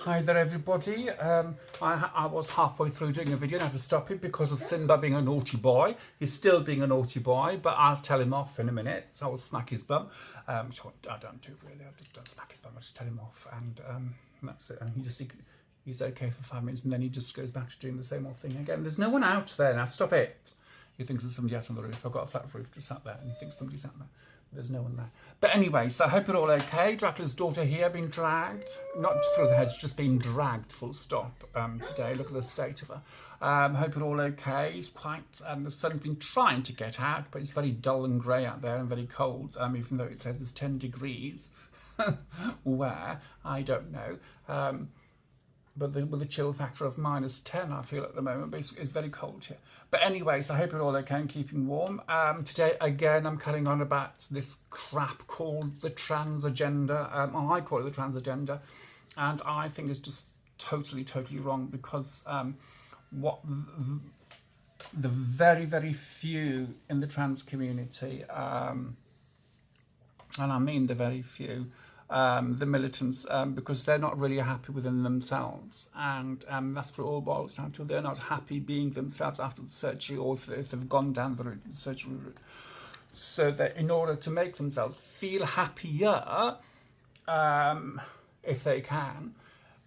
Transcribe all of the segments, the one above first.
Hi there everybody. I was halfway through doing a video and I had to stop it because of Simba being a naughty boy. He's still being a naughty boy, but I'll tell him off in a minute. So I'll smack his bum, which I don't do really. I just don't smack his bum, I just tell him off, and that's it. And he's okay for 5 minutes and then he just goes back to doing the same old thing again. There's no one out there now, stop it. He thinks there's somebody out on the roof. I've got a flat roof just sat there and he thinks somebody's out there. There's no one there. But anyway, so I hope you're all okay. Dracula's daughter here being dragged, not through the hedge, just being dragged full stop today. Look at the state of her. Hope you're all okay. It's quite, the sun's been trying to get out, but it's very dull and grey out there and very cold, even though it says it's 10 degrees. Where? I don't know. But with a chill factor of -10, I feel at the moment, but it's very cold here. But anyway, so I hope you're all okay and keeping warm. Today, again, I'm carrying on about this crap called the trans agenda. I call it the trans agenda, and I think it's just totally wrong because what the very, very few in the trans community, and I mean the very few, the militants, because they're not really happy within themselves, and that's what it all boils down to. They're not happy being themselves after the surgery, or if they've gone down the surgery route. So that in order to make themselves feel happier, if they can,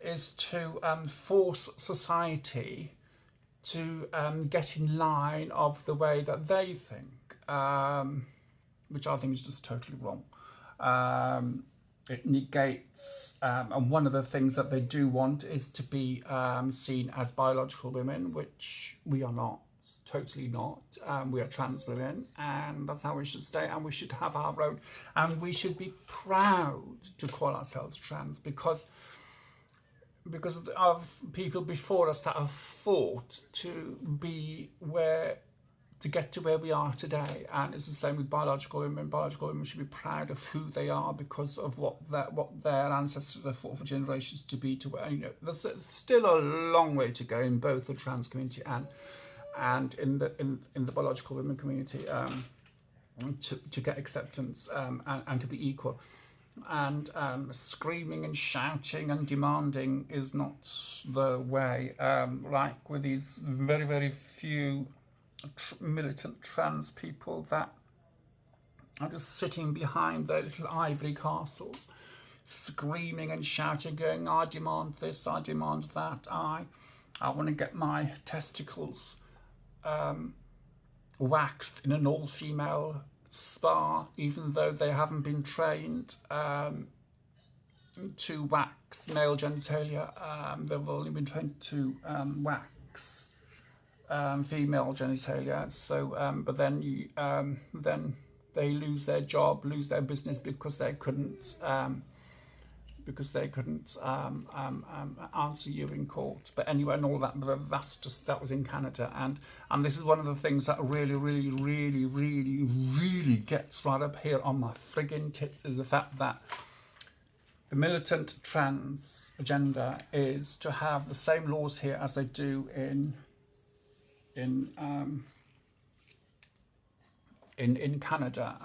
is to force society to get in line of the way that they think, which I think is just totally wrong. It negates, and one of the things that they do want is to be seen as biological women, which we are not, totally not. We are trans women, and that's how we should stay, and we should have our own, and we should be proud to call ourselves trans, because of people before us that have fought to be to get to where we are today. And it's the same with biological women. Biological women should be proud of who they are because of what their ancestors have fought for generations to be to where, there's still a long way to go in both the trans community and in the biological women community, to get acceptance, and to be equal. And screaming and shouting and demanding is not the way, like with these very, very few militant trans people that are just sitting behind their little ivory castles, screaming and shouting, going, I demand this, I demand that, I want to get my testicles waxed in an all-female spa, even though they haven't been trained to wax male genitalia. They've only been trained to wax female genitalia. So, but then then they lose their job, lose their business because they couldn't answer you in court. But anyway, and all that. But that was in Canada, and this is one of the things that really gets right up here on my friggin' tits, is the fact that the militant trans agenda is to have the same laws here as they do in Canada,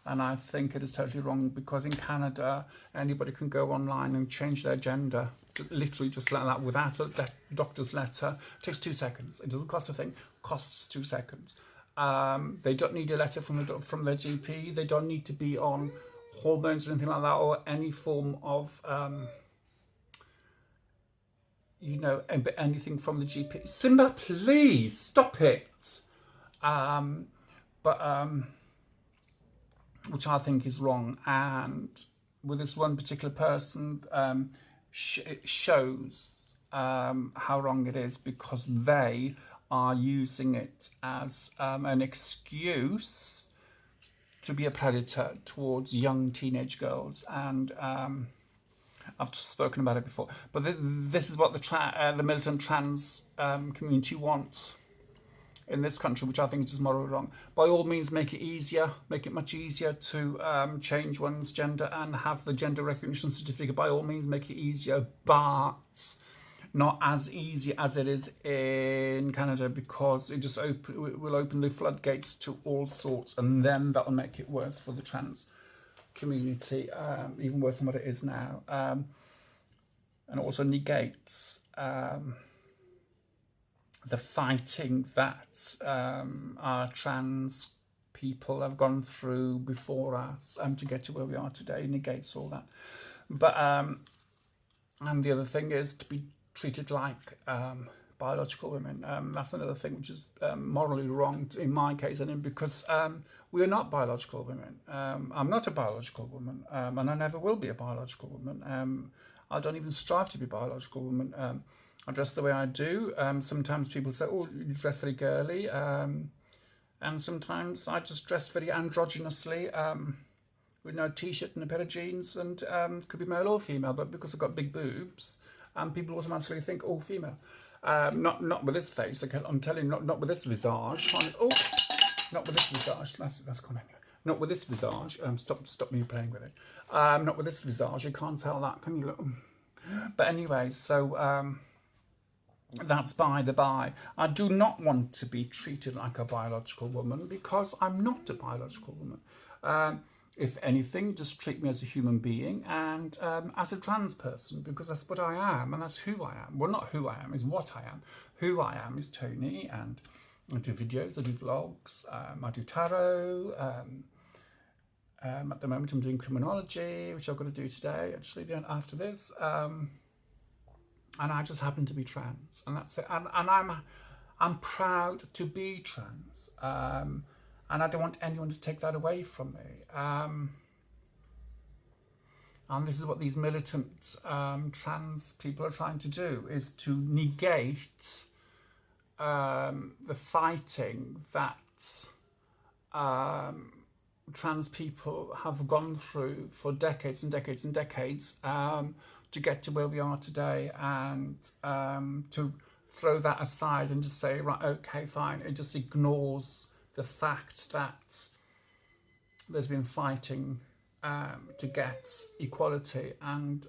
and I think it is totally wrong, because in Canada anybody can go online and change their gender literally just like that without a doctor's letter. It takes 2 seconds. It doesn't cost a thing. Costs 2 seconds. They don't need a letter from their GP. They don't need to be on hormones or anything like that, or any form of anything from the GP. Simba, please stop it. Which I think is wrong. And with this one particular person, it shows how wrong it is, because they are using it as an excuse to be a predator towards young teenage girls. And I've just spoken about it before, but this is what the militant trans community wants in this country, which I think is just morally wrong. By all means, make it easier, make it much easier to change one's gender and have the gender recognition certificate. By all means, make it easier, but not as easy as it is in Canada, because it will open the floodgates to all sorts, and then that'll make it worse for the trans community, even worse than what it is now. and also negates the fighting that our trans people have gone through before us to get to where we are today. Negates all that. But and the other thing is to be treated like biological women. That's another thing which is morally wrong in my case, and because we are not biological women. I'm not a biological woman, and I never will be a biological woman. I don't even strive to be a biological woman. I dress the way I do. Sometimes people say, "Oh, you dress very girly," and sometimes I just dress very androgynously, with no t-shirt and a pair of jeans, and could be male or female. But because I've got big boobs, people automatically think, "Oh, female." Not with this face. I'm telling you, not with this visage. Oh, not with this visage. That's gone anyway. Not with this visage. Stop me playing with it. Not with this visage. You can't tell that, can you? Look. But anyway, so that's by the by. I do not want to be treated like a biological woman because I'm not a biological woman. If anything, just treat me as a human being and as a trans person, because that's what I am and that's who I am. Well, not who I am, is what I am. Who I am is Tony, and I do videos, I do vlogs, I do tarot. At the moment I'm doing criminology, which I've got to do today, actually, after this. And I just happen to be trans, and that's it. And I'm proud to be trans. And I don't want anyone to take that away from me. And this is what these militant trans people are trying to do, is to negate the fighting that trans people have gone through for decades and decades and decades to get to where we are today, and to throw that aside and just say, right, okay, fine. It just ignores the fact that there's been fighting to get equality, and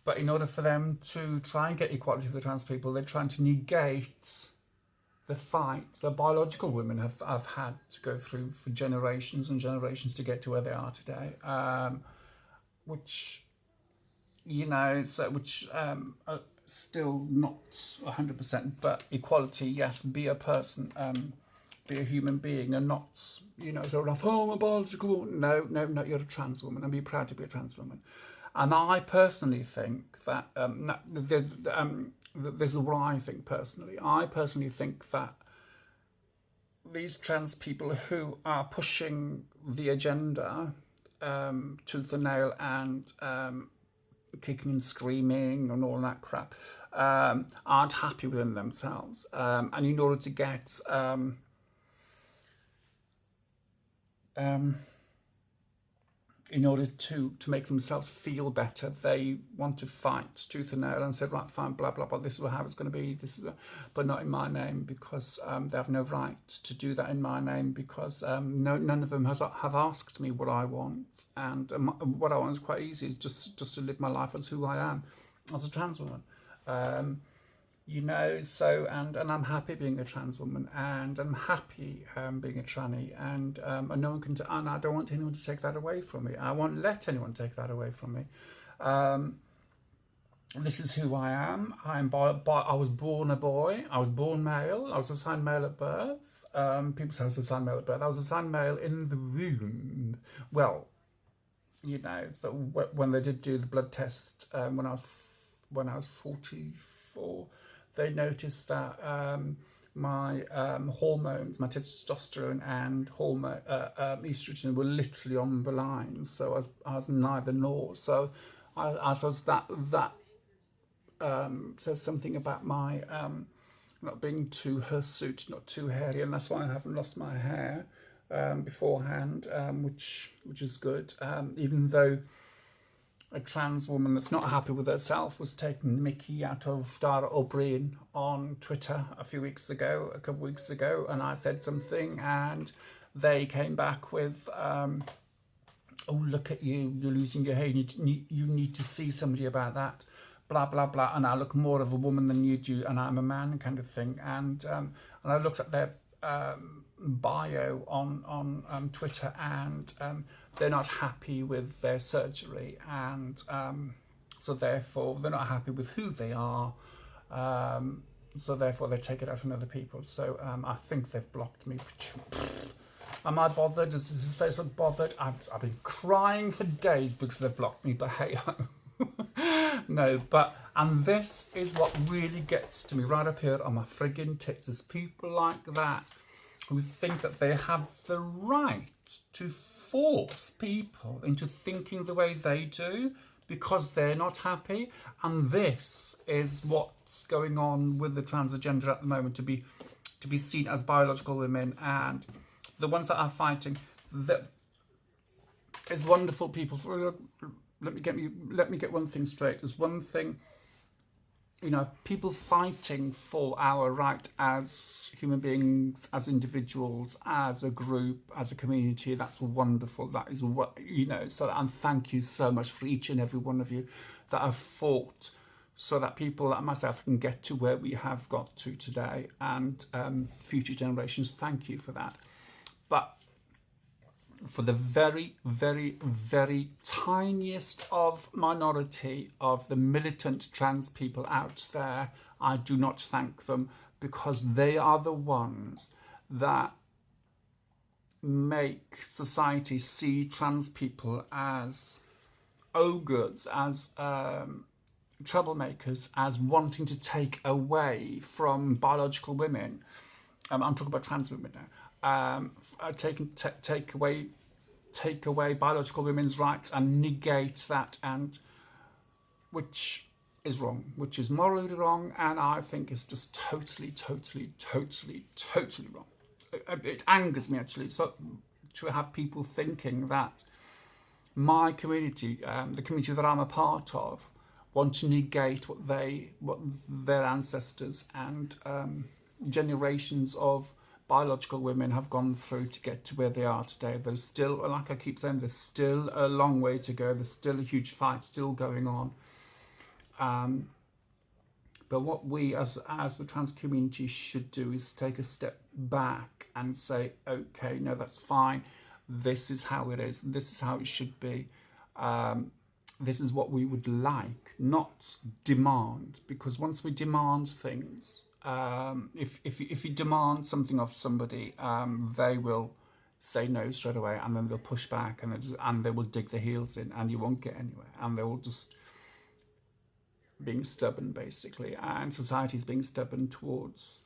but in order for them to try and get equality for the trans people, they're trying to negate the fight that biological women have had to go through for generations and generations to get to where they are today, which, you know, which still not 100%, but equality, yes, be a person, be a human being, and not, you know, sort of, oh, I'm a biological woman. No, you're a trans woman, and be proud to be a trans woman. And I personally think that, this is what I think personally. I personally think that these trans people who are pushing the agenda tooth and nail, and kicking and screaming and all that crap, aren't happy within themselves, and in order to get in order to make themselves feel better, they want to fight tooth and nail and say, right, fine, blah blah blah, this is how it's going to be, but not in my name, because they have no right to do that in my name, because none of them have asked me what I want, and what I want is quite easy, is just to live my life as who I am, as a trans woman. You know, so, and I'm happy being a trans woman, and I'm happy being a tranny, and no one can, and I don't want anyone to take that away from me. I won't let anyone take that away from me. This is who I am. I was born a boy. I was born male. I was assigned male at birth. People say I was assigned male at birth. I was assigned male in the womb. Well, you know, so when they did do the blood test when I was 44. They noticed that my hormones, my testosterone and hormone estrogen, were literally on the line. So I was neither nor. So I suppose that says something about my not being too hirsute, not too hairy, and that's why I haven't lost my hair beforehand, which is good. Even though a trans woman that's not happy with herself was taking mickey out of Dara O'Brien on Twitter a couple of weeks ago, and I said something, and they came back with, oh, look at you, you're losing your hair, you need to see somebody about that, blah, blah, blah, and I look more of a woman than you do, and I'm a man, kind of thing. And I looked at their bio on Twitter, and they're not happy with their surgery, and So therefore, they're not happy with who they are. So therefore, they take it out on other people. So I think they've blocked me. Am I bothered? Does this face look bothered? I've been crying for days because they've blocked me, but hey, no, and this is what really gets to me right up here on my friggin' tits, is people like that who think that they have the right to force people into thinking the way they do because they're not happy. And this is what's going on with the trans agenda at the moment, to be seen as biological women, and the ones that are fighting that is wonderful people. Let me get one thing straight. There's one thing, people fighting for our right as human beings, as individuals, as a group, as a community. That's wonderful. That is what, so, and thank you so much for each and every one of you that have fought so that people like myself can get to where we have got to today, and future generations. Thank you for that. But for the very, very, very tiniest of minority of the militant trans people out there, I do not thank them, because they are the ones that make society see trans people as ogres, as troublemakers, as wanting to take away from biological women. I'm talking about trans women now. Take away biological women's rights and negate that, and which is wrong, which is morally wrong, and I think it's just totally wrong. It angers me actually, so to have people thinking that my community, the community that I'm a part of, want to negate what their ancestors and generations of biological women have gone through to get to where they are today. There's still, like I keep saying, there's still a long way to go. There's still a huge fight still going on. But what we as the trans community should do is take a step back and say, okay, no, that's fine. This is how it is. This is how it should be. This is what we would like, not demand. Because once we demand things, if you demand something of somebody, they will say no straight away, and then they'll push back, and they will dig their heels in, and you won't get anywhere, and they will just being stubborn basically, and society's being stubborn towards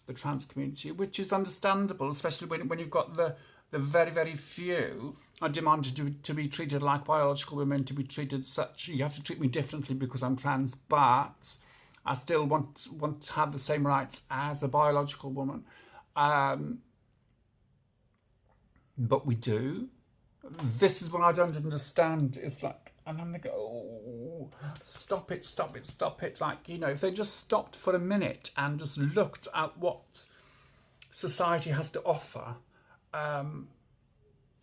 the trans community, which is understandable, especially when you've got the very, very few are demanded to be treated like biological women, to be treated such, you have to treat me differently because I'm trans, but I still want to have the same rights as a biological woman. But we do. This is what I don't understand. It's like, and then they go, oh, stop it. Like, if they just stopped for a minute and just looked at what society has to offer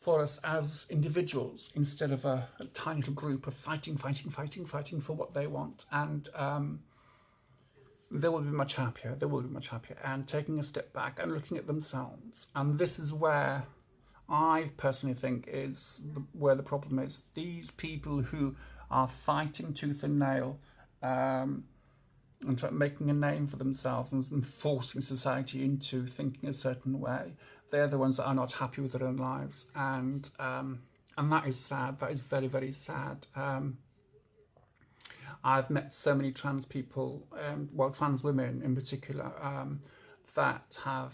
for us as individuals, instead of a tiny little group of fighting for what they want. And they will be much happier. And taking a step back and looking at themselves. And this is where I personally think is where the problem is. These people who are fighting tooth and nail and making a name for themselves and forcing society into thinking a certain way, they're the ones that are not happy with their own lives. And that is sad. That is very, very sad. I've met so many trans people, trans women in particular, that have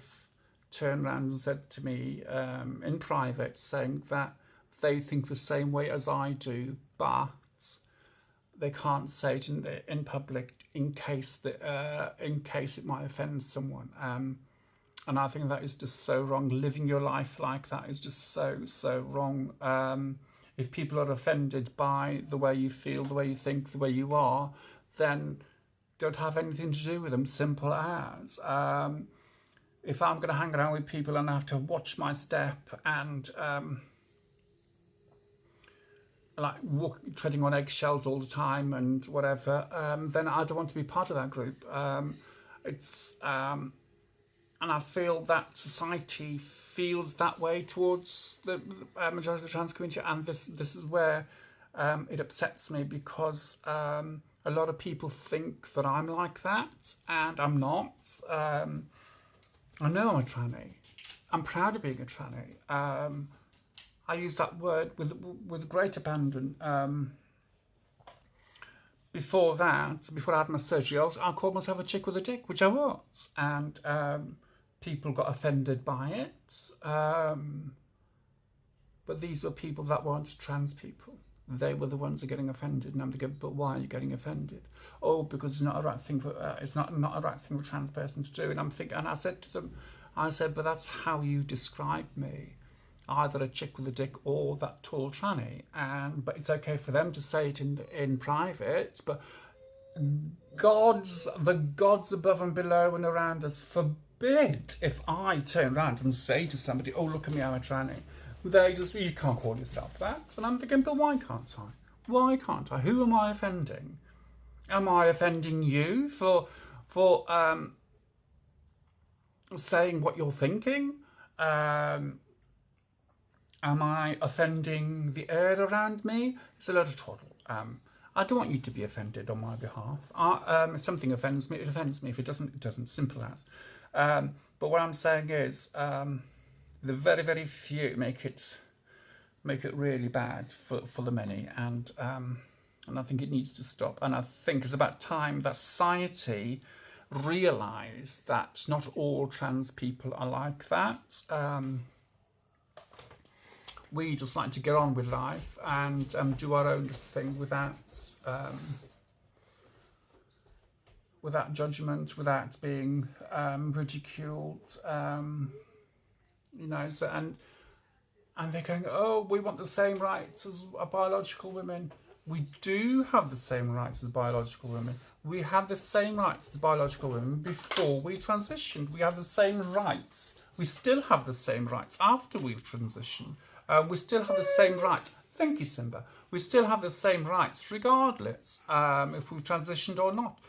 turned around and said to me in private, saying that they think the same way as I do, but they can't say it in public in case it might offend someone. And I think that is just so wrong. Living your life like that is just so wrong. If people are offended by the way you feel, the way you think, the way you are, then don't have anything to do with them. Simple as. If I'm going to hang around with people and I have to watch my step and treading on eggshells all the time and whatever, then I don't want to be part of that group. And I feel that society feels that way towards the majority of the trans community, and this is where It upsets me because a lot of people think that I'm like that, and I'm not. I know I'm a tranny. I'm proud of being a tranny. I use that word with great abandon. Before that, before I had my surgery, I called myself a chick with a dick, which I was, and people got offended by it. But these were people that weren't trans people. They were the ones that are getting offended, and I'm thinking, but why are you getting offended? Oh, because it's not a right thing for it's not a right thing for a trans person to do. And I'm thinking, and I said to them, but that's how you describe me, either a chick with a dick or that tall tranny. But it's okay for them to say it in private. But the gods above and below and around us forbid if I turn around and say to somebody, "Oh, look at me, I'm a tranny." They just, you can't call yourself that. And I'm thinking, but why can't I? Why can't I? Who am I offending? Am I offending you for saying what you're thinking? Am I offending the air around me? It's a lot of twaddle. I don't want you to be offended on my behalf. If something offends me, it offends me. If it doesn't, it doesn't. Simple as. But what I'm saying is, the very, very few make it really bad for the many, and I think it needs to stop. And I think it's about time that society realise that not all trans people are like that. We just like to get on with life and do our own thing without judgment, without being ridiculed. And they're going, oh, we want the same rights as biological women. We do have the same rights as biological women. We had the same rights as biological women before we transitioned. We have the same rights. We still have the same rights after we've transitioned. We still have the same rights. Thank you, Simba. We still have the same rights regardless if we've transitioned or not.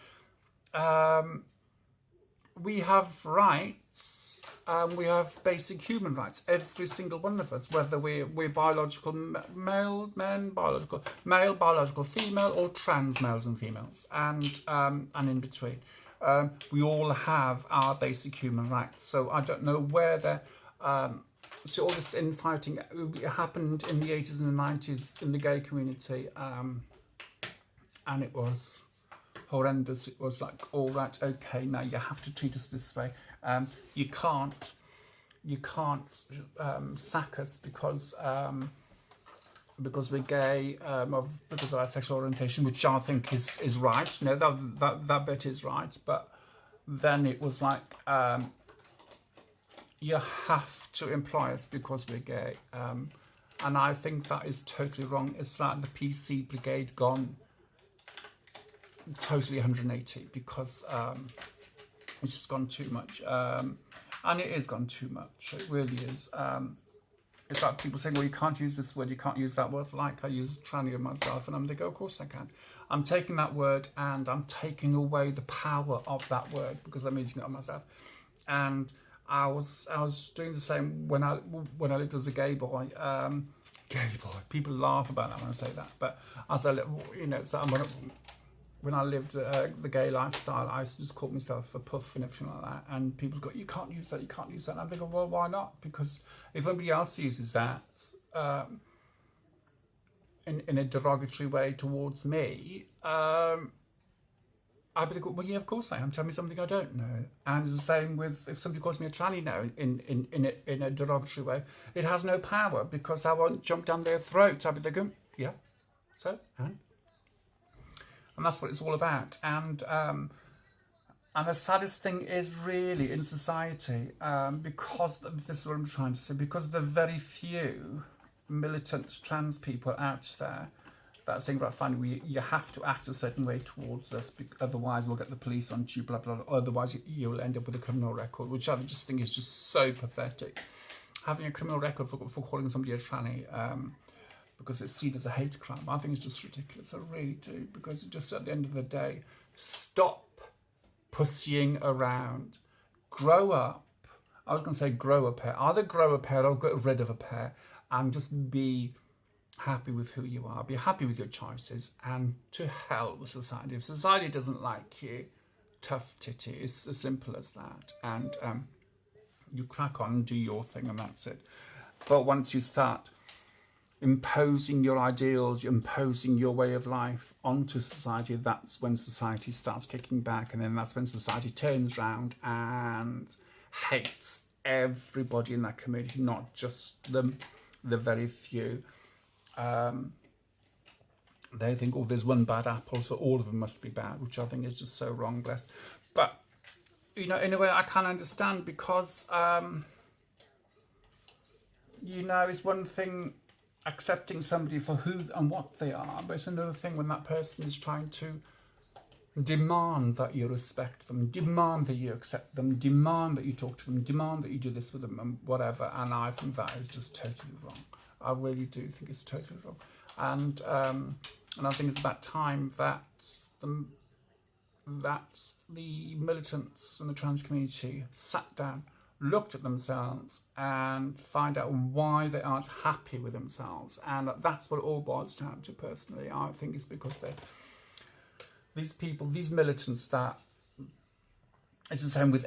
We have rights. We have basic human rights, every single one of us, whether we're biological male, men, biological male, biological female, or trans males and females, and in between. We all have our basic human rights. So I don't know where so all this infighting happened in the 80s and the 90s in the gay community, and it was horrendous. It was like, all right, okay, now you have to treat us this way. You can't sack us because we're gay, because of our sexual orientation, which I think is right. You know, that bit is right. But then it was like, you have to employ us because we're gay, and I think that is totally wrong. It's like the PC brigade gone totally 180 because it's just gone too much, and it is gone too much. It really is. It's like people saying, well, you can't use this word, you can't use that word. Like I use tranny myself, and I'm thinking, of course I can. I'm taking that word and I'm taking away the power of that word because I'm using it on myself. And I was doing the same when I lived as a gay boy. People laugh about that when I say that, but as I, you know, so when I lived the gay lifestyle, I used to just call myself a puff and everything like that. And people go, you can't use that, you can't use that. And I'm thinking, well, why not? Because if nobody else uses that in a derogatory way towards me, I'd be like, well, yeah, of course I am. Tell me something I don't know. And it's the same with if somebody calls me a tranny now in a derogatory way, it has no power because I won't jump down their throat. I'd be like, yeah, so, and that's what it's all about. And the saddest thing is really in society, because this is what I'm trying to say, because the very few militant trans people out there that are saying, right, fine, you have to act a certain way towards us, otherwise we'll get the police on you, blah, blah, blah. Otherwise you'll end up with a criminal record, which I just think is just so pathetic. Having a criminal record for calling somebody a tranny, because it's seen as a hate crime, I think it's just ridiculous. I really do, because just at the end of the day, stop pussying around. Grow up. I was going to say grow a pair. Either grow a pair or get rid of a pair and just happy with who you are, be happy with your choices, and to hell with society. If society doesn't like you, tough titty. It's as simple as that. And you crack on and do your thing, and that's it. But once you start imposing your ideals, imposing your way of life onto society, that's when society starts kicking back, and then that's when society turns around and hates everybody in that community, not just the very few. They think, oh, there's one bad apple, so all of them must be bad, which I think is just so wrong, blessed. But, you know, in a way I can understand, because, you know, it's one thing accepting somebody for who and what they are, but it's another thing when that person is trying to demand that you respect them, demand that you accept them, demand that you talk to them, demand that you do this with them, and whatever. And I think that is just totally wrong. I really do think it's totally wrong. And I think it's about time that the militants and the trans community sat down, looked at themselves, and find out why they aren't happy with themselves. And that's what it all boils down to, personally. I think it's because these people, these militants, that it's the same with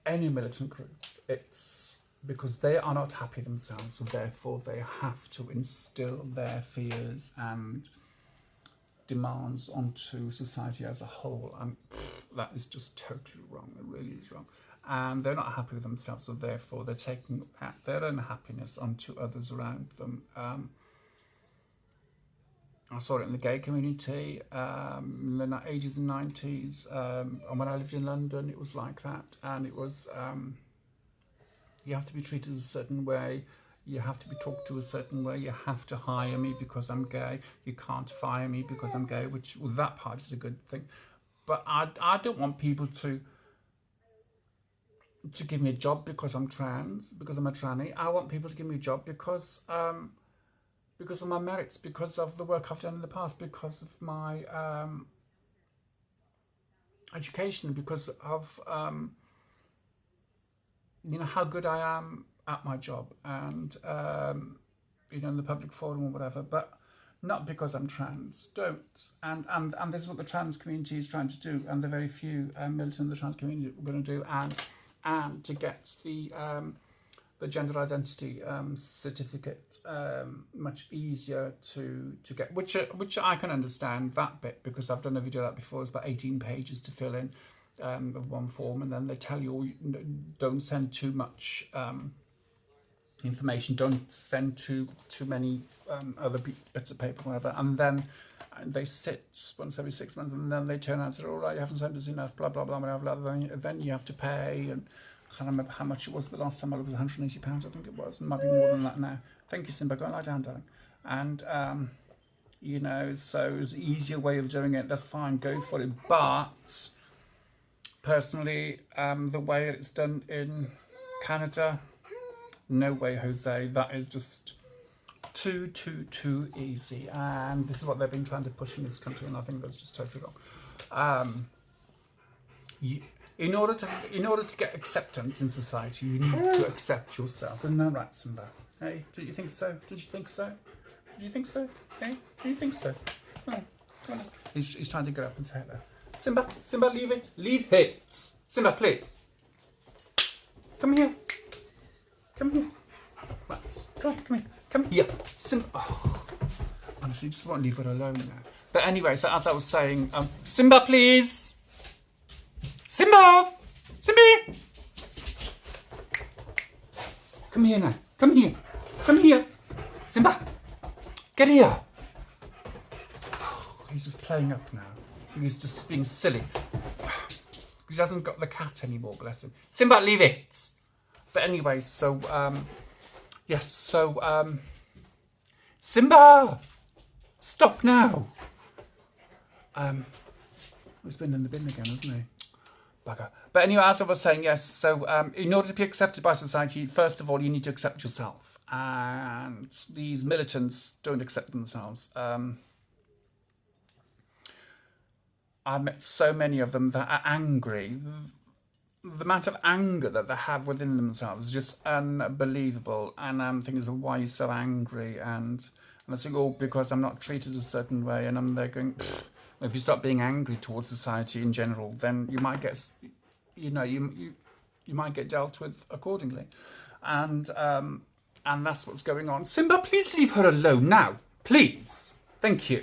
any militant group. It's because they are not happy themselves, so therefore they have to instill their fears and demands onto society as a whole, and that is just totally wrong. It really is wrong. And they're not happy with themselves, so therefore they're taking their own happiness onto others around them. I saw it in the gay community in the 80s and 90s, and when I lived in London it was like that. And it was you have to be treated a certain way, you have to be talked to a certain way, you have to hire me because I'm gay, you can't fire me because I'm gay, which, well, that part is a good thing. But I don't want people to give me a job because I'm trans, because I'm a tranny. I want people to give me a job because of my merits, because of the work I've done in the past, because of my education, because of you know, how good I am at my job, and you know, in the public forum or whatever, but not because I'm trans. Don't. And this is what the trans community is trying to do, and the very few militants in the trans community are going to do, and to get the gender identity certificate much easier to get, which I can understand that bit, because I've done a video of that before. It's about 18 pages to fill in of one form, and then they tell you, don't send too much information, don't send too many other bits of paper, whatever, and then they sit once every 6 months, and then they turn around and say, all right, you haven't sent us enough, blah blah blah, whatever. Then you have to pay, and I can't remember how much it was the last time I looked. It was £180, I think it was. It might be more than that now. Thank you, Simba. Go and lie down, darling. And you know, so it's an easier way of doing it. That's fine, go for it. But personally, the way it's done in Canada, no way, Jose. That is just too easy. And this is what they've been trying to push in this country, and I think that's just totally wrong. In order to get acceptance in society, you need to accept yourself. Isn't that right, Simba? Hey, did you think so? Did you think so? Did you think so? Hey, did you think so? Come on. He's trying to get up and say hello. Simba, leave it. Leave it. Simba, please. Come here. Right. Come here. Simba. Oh, honestly, just won't leave it alone now. But anyway, so as I was saying, Simba, please. Simba! Simbi! Come here now. Come here. Simba! Get here. He's just playing up now. He's just being silly. He hasn't got the cat anymore, bless him. Simba, leave it! But anyway, so, yes, so, Simba! Stop now! He's been in the bin again, hasn't he? Bugger. But anyway, as I was saying, yes, so in order to be accepted by society, first of all, you need to accept yourself. And these militants don't accept themselves. I've met so many of them that are angry. The amount of anger that they have within themselves is just unbelievable. And I'm thinking, why are you so angry? And And I think, oh, because I'm not treated a certain way, and I'm there going, pfft. If you start being angry towards society in general, then you might get, you know, you might get dealt with accordingly, and that's what's going on. Simba, please leave her alone now, please. Thank you.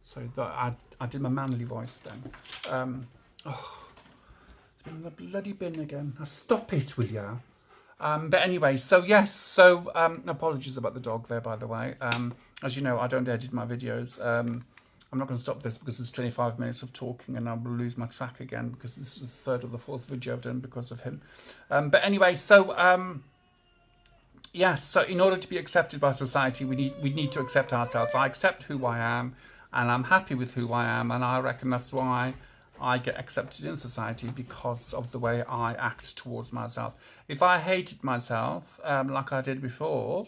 Sorry, I did my manly voice then. It's been in the bloody bin again. Now stop it, will ya? But anyway, so yes, so apologies about the dog there, by the way. As you know, I don't edit my videos. I'm not going to stop this because it's 25 minutes of talking and I will lose my track again because this is the third or the fourth video I've done because of him. But anyway, so yes, so in order to be accepted by society, we need to accept ourselves. I accept who I am and I'm happy with who I am, and I reckon that's why I get accepted in society, because of the way I act towards myself. If I hated myself like I did before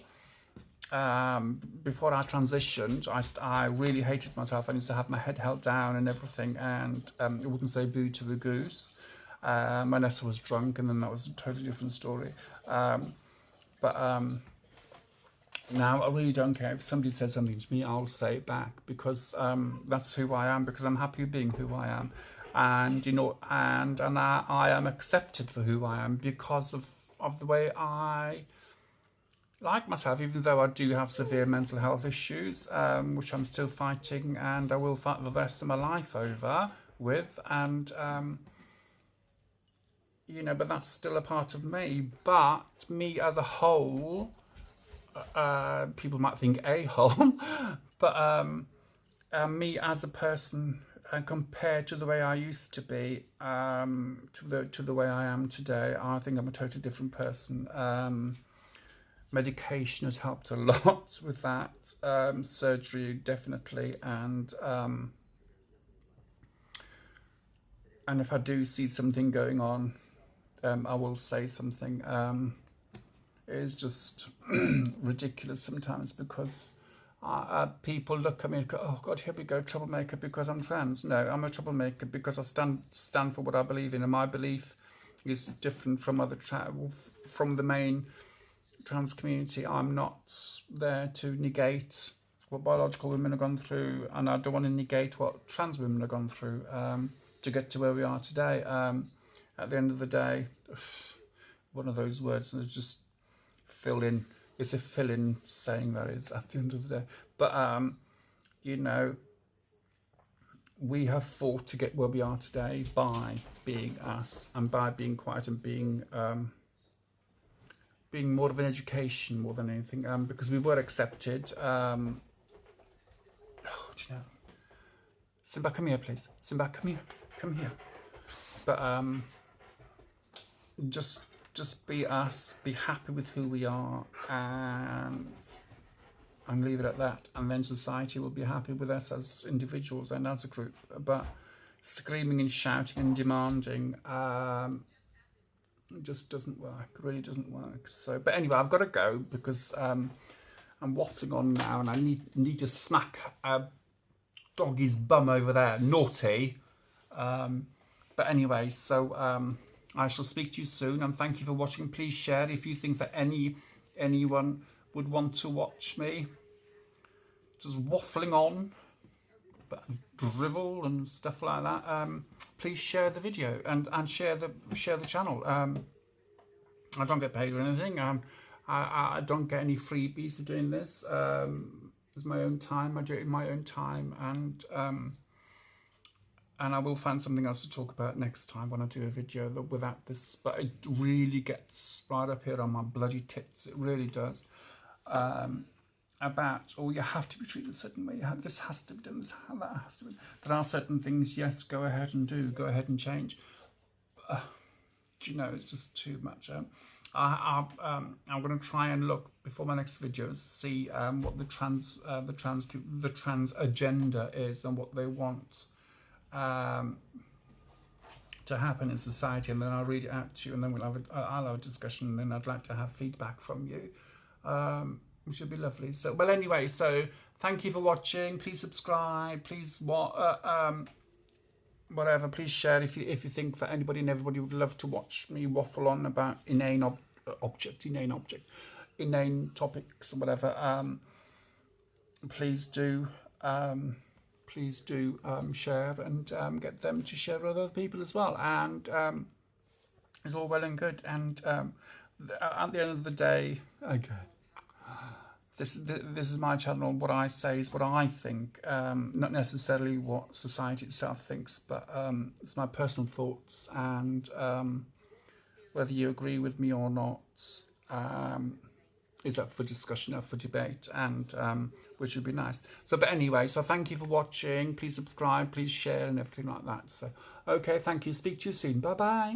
I transitioned, I really hated myself. I used to have my head held down and everything, and I wouldn't say boo to the goose unless I was drunk, and then that was a totally different story. Now I really don't care. If somebody says something to me, I'll say it back, because that's who I am, because I'm happy being who I am. And you know, and I am accepted for who I am because of the way I like myself, even though I do have severe mental health issues, which I'm still fighting, and I will fight the rest of my life over with, and you know, but that's still a part of me. But me as a whole, people might think a-hole, but me as a person, compared to the way I used to be, to the way I am today, I think I'm a totally different person. Medication has helped a lot with that, surgery definitely, and if I do see something going on, I will say something. It's just ridiculous sometimes, because people look at me and go, oh God, here we go, troublemaker because I'm trans. No, I'm a troublemaker because I stand for what I believe in, and my belief is different from from the main trans community. I'm not there to negate what biological women have gone through, and I don't want to negate what trans women have gone through to get to where we are today. At the end of the day, one of those words is just fill in. It's a fill-in saying that is at the end of the day. But you know, we have fought to get where we are today by being us, and by being quiet, and being more of an education more than anything, because we were accepted. Do you know? Simba, come here, please. Simba, come here. Come here. But just be us, be happy with who we are, and leave it at that. And then society will be happy with us as individuals and as a group. But screaming and shouting and demanding just doesn't work, really doesn't work. So, but anyway, I've got to go because I'm waffling on now, and I need to smack a doggy's bum over there, naughty. But anyway, so I shall speak to you soon, and thank you for watching. Please share if you think that anyone would want to watch me just waffling on, but drivel and stuff like that. Please share the video and share the channel. I don't get paid or anything. I don't get any freebies for doing this. It's my own time. I do it in my own time, and I will find something else to talk about next time when I do a video without this. But it really gets right up here on my bloody tits. It really does. About, oh, you have to be treated a certain way. This has to be done. That has to be. There are certain things. Yes, go ahead and do. Go ahead and change. Do you know? It's just too much. I'm going to try and look before my next video, see what the trans agenda is and what they want to happen in society, and then I'll read it out to you, and then I'll have a discussion, and then I'd like to have feedback from you, which would be lovely. So, well, anyway, so thank you for watching. Please subscribe. Please whatever. Please share if you think that anybody and everybody would love to watch me waffle on about inane topics or whatever. please do share and get them to share with other people as well. And it's all well and good. And at the end of the day, okay, this is my channel. What I say is what I think, not necessarily what society itself thinks, but it's my personal thoughts, and whether you agree with me or not is up for discussion, up for debate, and which would be nice. So, but anyway, so thank you for watching. Please subscribe, please share, and everything like that. So, okay, thank you. Speak to you soon. Bye bye.